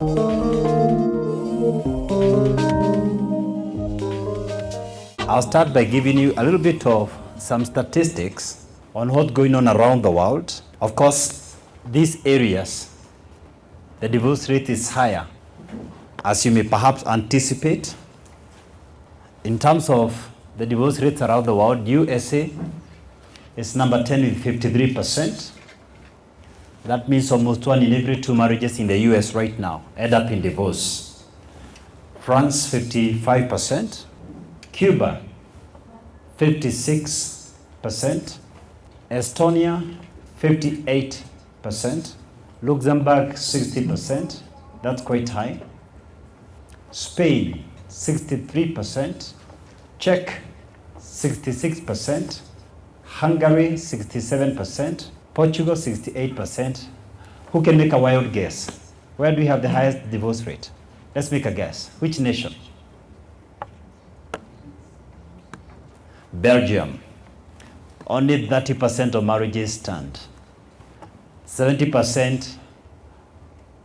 I'll start by giving you a little bit of some statistics on what's going on around the world. Of course, these areas, the divorce rate is higher, as you may perhaps anticipate. In terms of the divorce rates around the world, USA is number 10 with 53%. That means almost 1 in every 2 marriages in the US right now end up in divorce. France, 55%. Cuba, 56%. Estonia, 58%. Luxembourg, 60%. That's quite high. Spain, 63%. Czech, 66%. Hungary, 67%. Portugal, 68%. Who can make a wild guess? Where do we have the highest divorce rate? Let's make a guess. Which nation? Belgium. Only 30% of marriages stand. 70%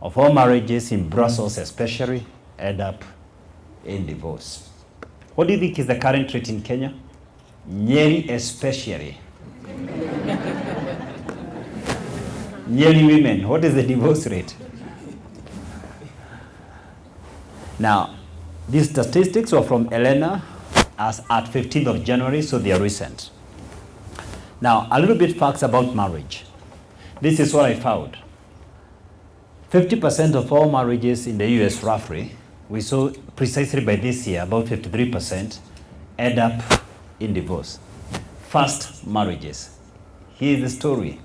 of all marriages in Brussels especially end up in divorce. What do you think is the current rate in Kenya? Nyeri especially. Nyeri women, what is the divorce rate? Now, these statistics were from Elena as at 15th of January, so they are recent. Now, a little bit facts about marriage. This is what I found. 50% of all marriages in the US roughly, we saw precisely by this year, about 53%, end up in divorce. First marriages. Here's the story.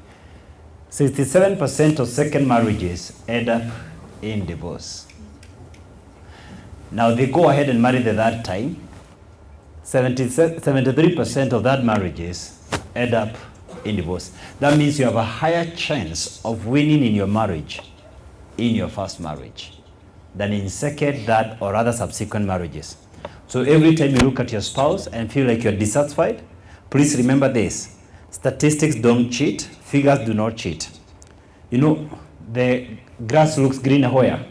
67% of second marriages end up in divorce. Now they go ahead and marry the third time. 73% of that marriages end up in divorce. That means you have a higher chance of winning in your marriage in your first marriage than in second, third, or other subsequent marriages. So every time you look at your spouse and feel like you're dissatisfied, please remember this. Statistics don't cheat, figures do not cheat. You know, the grass looks greener where?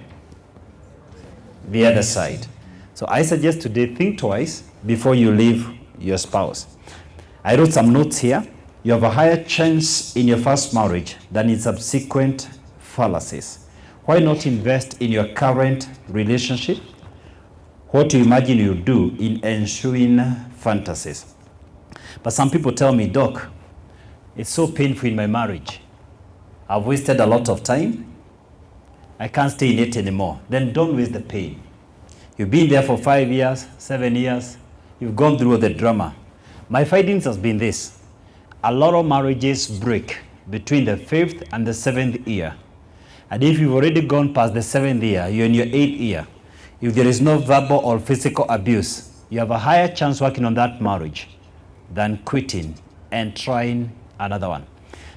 The other side. So I suggest today, think twice before you leave your spouse. I wrote some notes here. You have a higher chance in your first marriage than in subsequent fallacies. Why not invest in your current relationship? What do you imagine you do in ensuing fantasies? But some people tell me, Doc, it's so painful in my marriage. I've wasted a lot of time. I can't stay in it anymore. Then don't waste the pain. You've been there for 5 years, 7 years. You've gone through the drama. My findings has been this. A lot of marriages break between the 5th and the 7th year. And if you've already gone past the 7th year, you're in your 8th year. If there is no verbal or physical abuse, you have a higher chance working on that marriage than quitting and trying another one.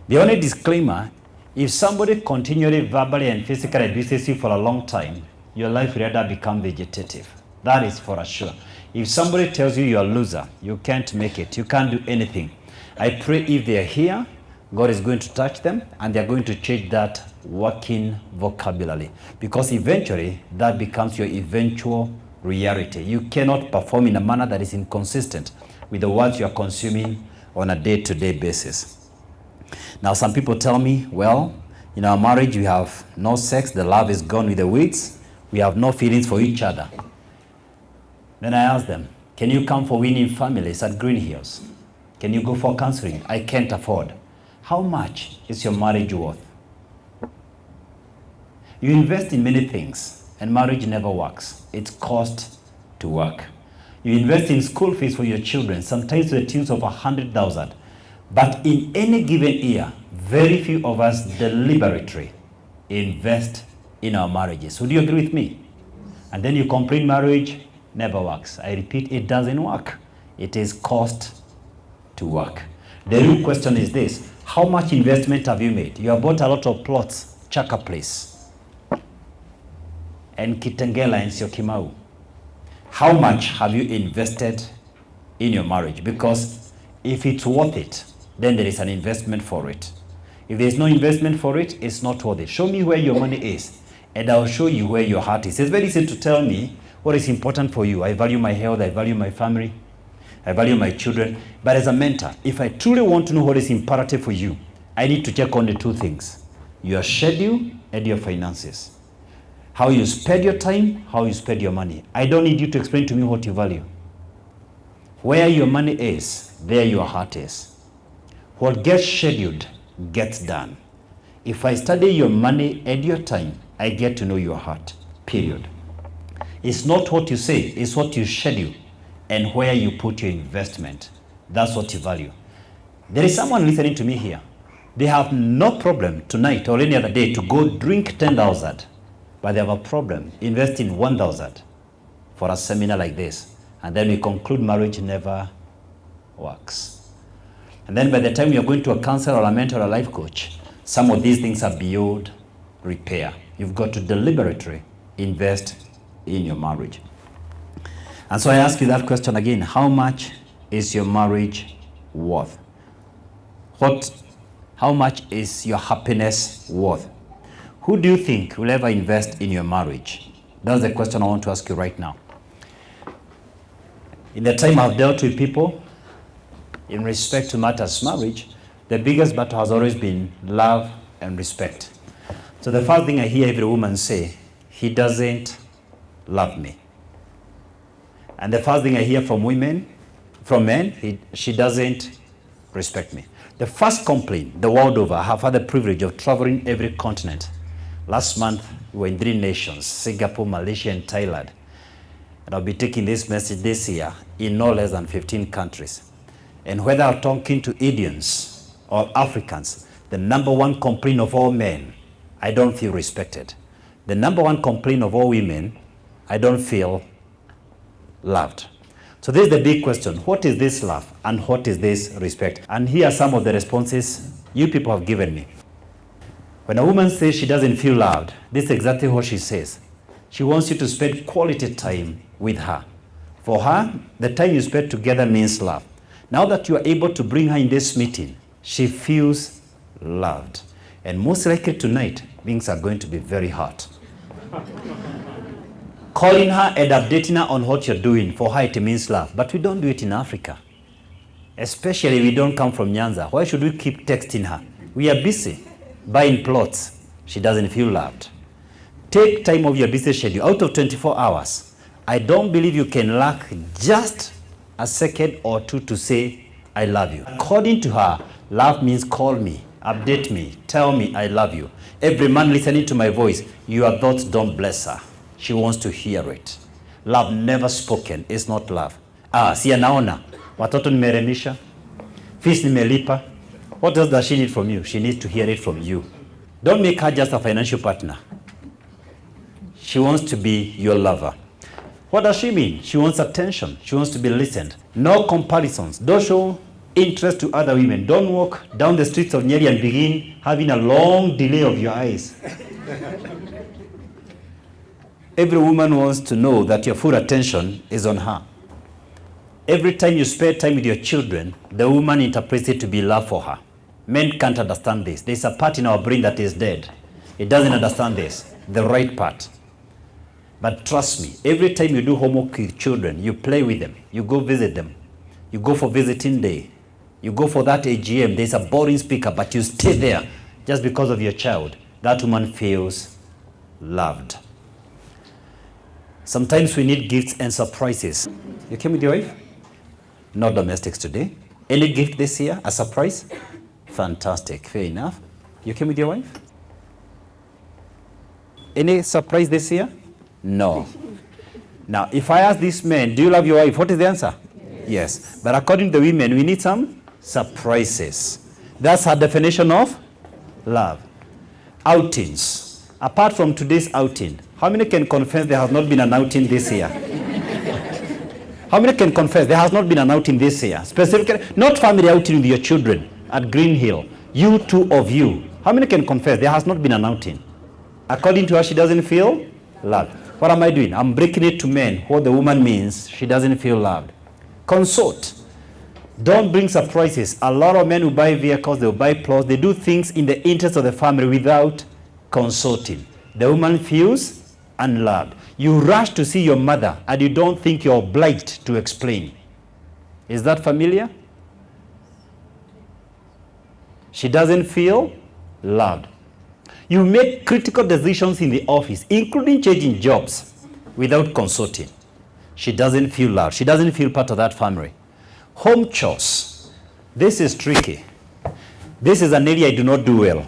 The only disclaimer, if somebody continually verbally and physically abuses you for a long time, your life will rather become vegetative. That is for sure. If somebody tells you you're a loser, you can't make it, you can't do anything. I pray if they're here, God is going to touch them and they're going to change that working vocabulary, because eventually that becomes your eventual reality. You cannot perform in a manner that is inconsistent with the words you are consuming on a day-to-day basis. Now, some people tell me, well, in our marriage, we have no sex, the love is gone with the weeds, we have no feelings for each other. Then I ask them, can you come for Winning Families at Green Hills? Can you go for counseling? I can't afford. How much is your marriage worth? You invest in many things, and marriage never works. It's cost to work. You invest in school fees for your children, sometimes to the tunes of 100,000. But in any given year, very few of us deliberately invest in our marriages. Would you agree with me? And then you complain marriage never works. I repeat, it doesn't work. It is cost to work. The real question is this: how much investment have you made? You have bought a lot of plots, Chaka Place, and Kitengela and Syokimau. How much have you invested in your marriage? Because if it's worth it, then there is an investment for it. If there's no investment for it, it's not worth it. Show me where your money is. and I'll show you where your heart is. It's very easy to tell me what is important for you. I value my health, I value my family, I value my children. But as a mentor, if I truly want to know what is imperative for you, I need to check on the two things: your schedule and your finances. How you spend your time, how you spend your money. I don't need you to explain to me what you value. Where your money is, there your heart is. What gets scheduled gets done. If I study your money and your time, I get to know your heart, period. It's not what you say, it's what you schedule and where you put your investment. That's what you value. There is someone listening to me here. They have no problem tonight or any other day to go drink 10,000, but they have a problem investing 1,000 for a seminar like this. And then we conclude marriage never works. And then by the time you're going to a counselor or a mentor or a life coach, some of these things are beyond repair. You've got to deliberately invest in your marriage. And so I ask you that question again: how much is your marriage worth? How much is your happiness worth? Who do you think will ever invest in your marriage? That's the question I want to ask you right now. In the time I've dealt with people in respect to matters marriage, the biggest battle has always been love and respect. So the first thing I hear every woman say: he doesn't love me. And the first thing I hear from men, she doesn't respect me. The first complaint the world over, I have had the privilege of traveling every continent. Last month, we were in 3 nations: Singapore, Malaysia, and Thailand. And I'll be taking this message this year in no less than 15 countries. And whether I'm talking to Indians or Africans, the number one complaint of all men: I don't feel respected. The number one complaint of all women: I don't feel loved. So this is the big question: what is this love and what is this respect? And here are some of the responses you people have given me. When a woman says she doesn't feel loved, this is exactly what she says. She wants you to spend quality time with her. For her, the time you spend together means love. Now that you are able to bring her in this meeting, she feels loved. And most likely tonight, things are going to be very hot. Calling her and updating her on what you're doing, for her it means love. But we don't do it in Africa. Especially we don't come from Nyanza. Why should we keep texting her? We are busy buying plots. She doesn't feel loved. Take time of your busy schedule. Out of 24 hours, I don't believe you can lack just a second or two to say, I love you. According to her, love means call me, update me, tell me I love you. Every man listening to my voice, your thoughts don't bless her. She wants to hear it. Love never spoken is not love. Si anaona, watoto nimeremisha, fees nimelipa. What else does she need from you? She needs to hear it from you. Don't make her just a financial partner. She wants to be your lover. What does she mean? She wants attention. She wants to be listened. No comparisons. Don't show interest to other women. Don't walk down the streets of Nyeri and begin having a long delay of your eyes. Every woman wants to know that your full attention is on her. Every time you spend time with your children, the woman interprets it to be love for her. Men can't understand this. There's a part in our brain that is dead. It doesn't understand this, the right part. But trust me, every time you do homework with children, you play with them, you go visit them, you go for visiting day, you go for that AGM, there's a boring speaker, but you stay there just because of your child. That woman feels loved. Sometimes we need gifts and surprises. You came with your wife? No domestics today. Any gift this year? A surprise? Fantastic. Fair enough. You came with your wife? Any surprise this year? No. Now, if I ask these men, do you love your wife? What is the answer? Yes. But according to the women, we need some surprises. That's her definition of love. Outings. Apart from today's outing, how many can confess there has not been an outing this year? How many can confess there has not been an outing this year? Specifically, not family outing with your children at Green Hill. You, two of you. How many can confess there has not been an outing? According to her, she doesn't feel loved. What am I doing? I'm breaking it to men. What the woman means, she doesn't feel loved. Consult. Don't bring surprises. A lot of men who buy vehicles, they'll buy plots, they do things in the interest of the family without consulting. The woman feels unloved. You rush to see your mother and you don't think you're obliged to explain. Is that familiar? She doesn't feel loved. You make critical decisions in the office, including changing jobs, without consulting. She doesn't feel loved. She doesn't feel part of that family. Home chores. This is tricky. This is an area I do not do well.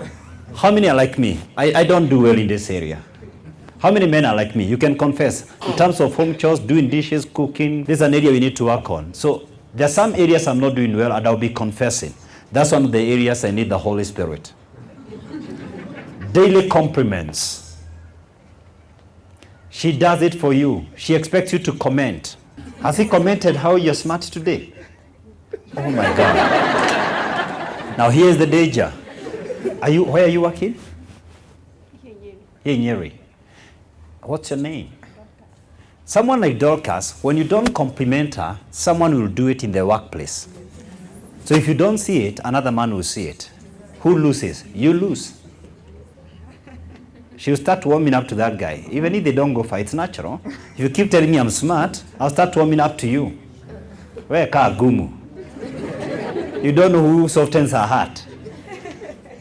How many are like me? I don't do well in this area. How many men are like me? You can confess. In terms of home chores, doing dishes, cooking, this is an area we need to work on. So there are some areas I'm not doing well and I'll be confessing. That's one of the areas I need the Holy Spirit. Daily compliments. She does it for you. She expects you to comment. Has he commented how you're smart today? Oh my God. Now here's the danger. Where are you working? Here in Nyeri. What's your name? Someone like Dorcas, when you don't compliment her, someone will do it in the workplace. So if you don't see it, another man will see it. Who loses? You lose. She'll start warming up to that guy. Even if they don't go fight, it's natural. If you keep telling me I'm smart, I'll start warming up to you. Where ka gumu? You don't know who softens her heart.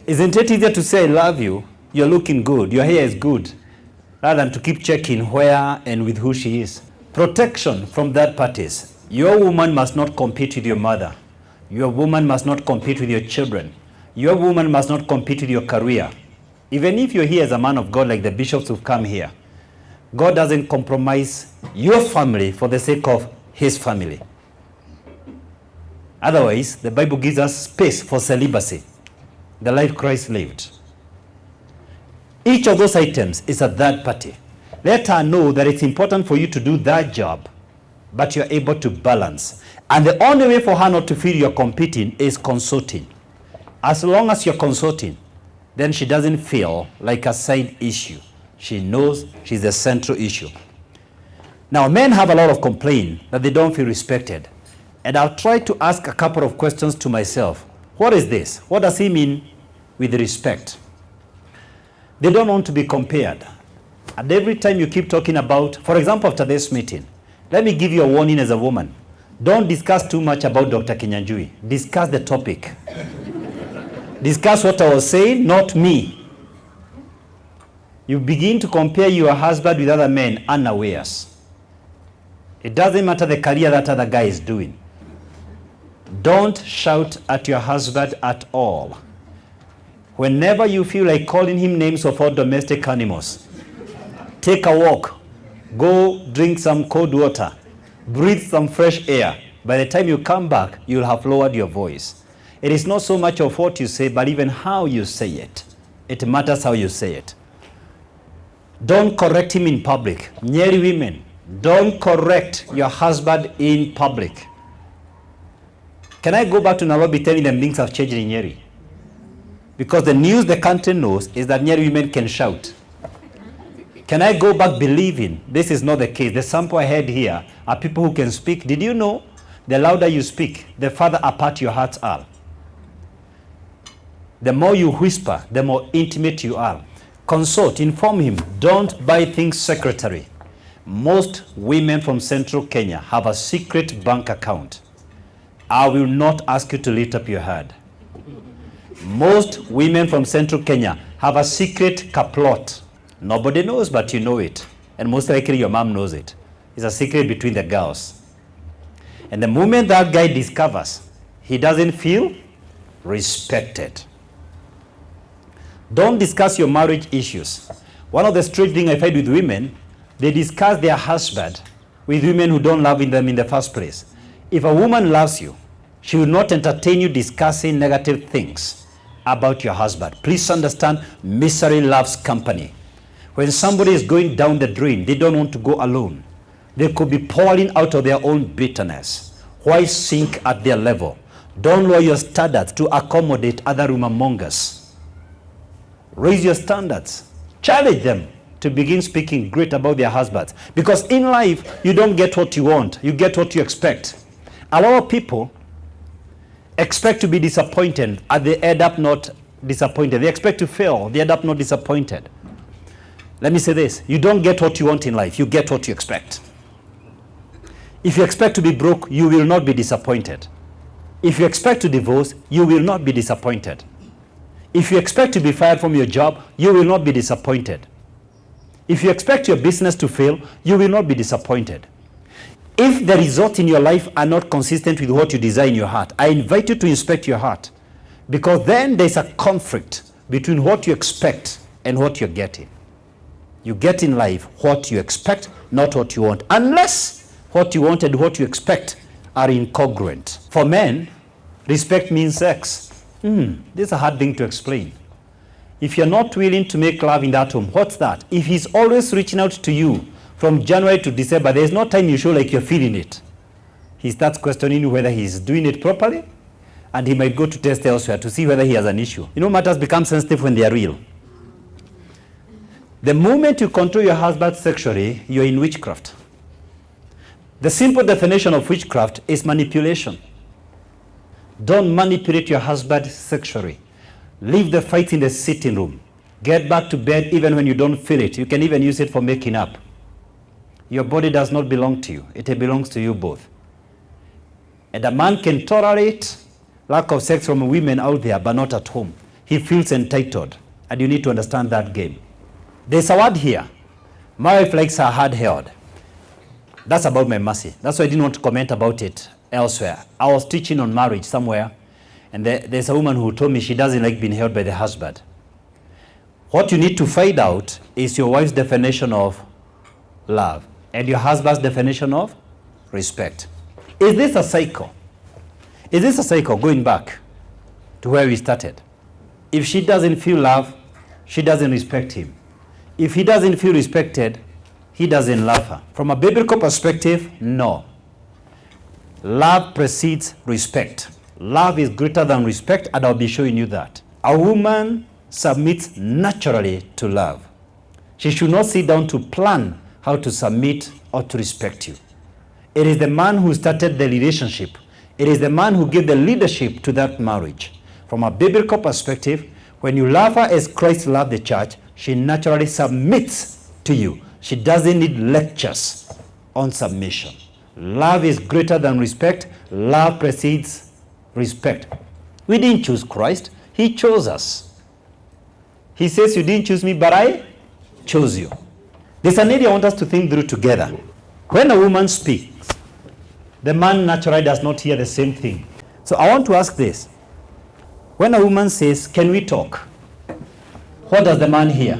Isn't it easier to say I love you? You're looking good. Your hair is good. Rather than to keep checking where and with who she is. Protection from third parties. Your woman must not compete with your mother. Your woman must not compete with your children. Your woman must not compete with your career. Even if you're here as a man of God like the bishops who've come here, God doesn't compromise your family for the sake of his family. Otherwise, the Bible gives us space for celibacy, the life Christ lived. Each of those items is a third party. Let her know that it's important for you to do that job, but you're able to balance. And the only way for her not to feel you're competing is consulting. As long as you're consulting, then she doesn't feel like a side issue. She knows she's the central issue. Now, men have a lot of complaint that they don't feel respected. And I'll try to ask a couple of questions to myself. What is this? What does he mean with respect? They don't want to be compared. And every time you keep talking about, for example, after this meeting, let me give you a warning as a woman. Don't discuss too much about Dr. Kinyanjui. Discuss the topic. Discuss what I was saying, not me. You begin to compare your husband with other men unawares. It doesn't matter the career that other guy is doing. Don't shout at your husband at all. Whenever you feel like calling him names of all domestic animals, take a walk, go drink some cold water, breathe some fresh air. By the time you come back, you'll have lowered your voice. It is not so much of what you say, but even how you say it. It matters how you say it. Don't correct him in public. Nyeri women, don't correct your husband in public. Can I go back to Nairobi telling them things have changed in Nyeri? Because the news the country knows is that Nyeri women can shout. Can I go back believing this is not the case? The sample I had here are people who can speak. Did you know the louder you speak, the farther apart your hearts are? The more you whisper, the more intimate you are. Consult, inform him. Don't buy things secretary. Most women from central Kenya have a secret bank account. I will not ask you to lift up your hand. Most women from central Kenya have a secret caplot. Nobody knows, but you know it. And most likely your mom knows it. It's a secret between the girls. And the moment that guy discovers, he doesn't feel respected. Don't discuss your marriage issues. One of the strange things I find with women, they discuss their husband with women who don't love them in the first place. If a woman loves you, she will not entertain you discussing negative things about your husband. Please understand, misery loves company. When somebody is going down the drain, they don't want to go alone. They could be pouring out of their own bitterness. Why sink at their level? Don't lower your standards to accommodate other rumormongers. Raise your standards. Challenge them to begin speaking great about their husbands. Because in life, you don't get what you want. You get what you expect. A lot of people expect to be disappointed and they end up not disappointed. They expect to fail. They end up not disappointed. Let me say this. You don't get what you want in life. You get what you expect. If you expect to be broke, you will not be disappointed. If you expect to divorce, you will not be disappointed. If you expect to be fired from your job, you will not be disappointed. If you expect your business to fail, you will not be disappointed. If the results in your life are not consistent with what you desire in your heart, I invite you to inspect your heart, because then there's a conflict between what you expect and what you're getting. You get in life what you expect, not what you want, unless what you want and what you expect are incongruent. For men, respect means sex. This is a hard thing to explain. If you're not willing to make love in that home, what's that? If he's always reaching out to you from January to December, there's no time you show like you're feeling it. He starts questioning you whether he's doing it properly, and he might go to test elsewhere to see whether he has an issue. You know, matters become sensitive when they are real. The moment you control your husband sexually, you're in witchcraft. The simple definition of witchcraft is manipulation. Don't manipulate your husband sexually. Leave the fight in the sitting room. Get back to bed even when you don't feel it. You can even use it for making up. Your body does not belong to you. It belongs to you both. And a man can tolerate lack of sex from women out there, but not at home. He feels entitled. And you need to understand that game. There's a word here. My wife likes her hard held. That's about my mercy. That's why I didn't want to comment about it elsewhere. I was teaching on marriage somewhere, and there's a woman who told me she doesn't like being held by the husband. What you need to find out is your wife's definition of love and your husband's definition of respect. Is this a cycle? Is this a cycle going back to where we started? If she doesn't feel love, she doesn't respect him. If he doesn't feel respected, he doesn't love her. From a biblical perspective, no. Love precedes respect. Love is greater than respect, and I'll be showing you that. A woman submits naturally to love. She should not sit down to plan how to submit or to respect you. It is the man who started the relationship. It is the man who gave the leadership to that marriage. From a biblical perspective, when you love her as Christ loved the church, she naturally submits to you. She doesn't need lectures on submission. Love is greater than respect. Love precedes respect. We didn't choose Christ. He chose us. He says, you didn't choose me, but I chose you. There's an area I want us to think through together. When a woman speaks, the man naturally does not hear the same thing. So I want to ask this. When a woman says, can we talk? What does the man hear?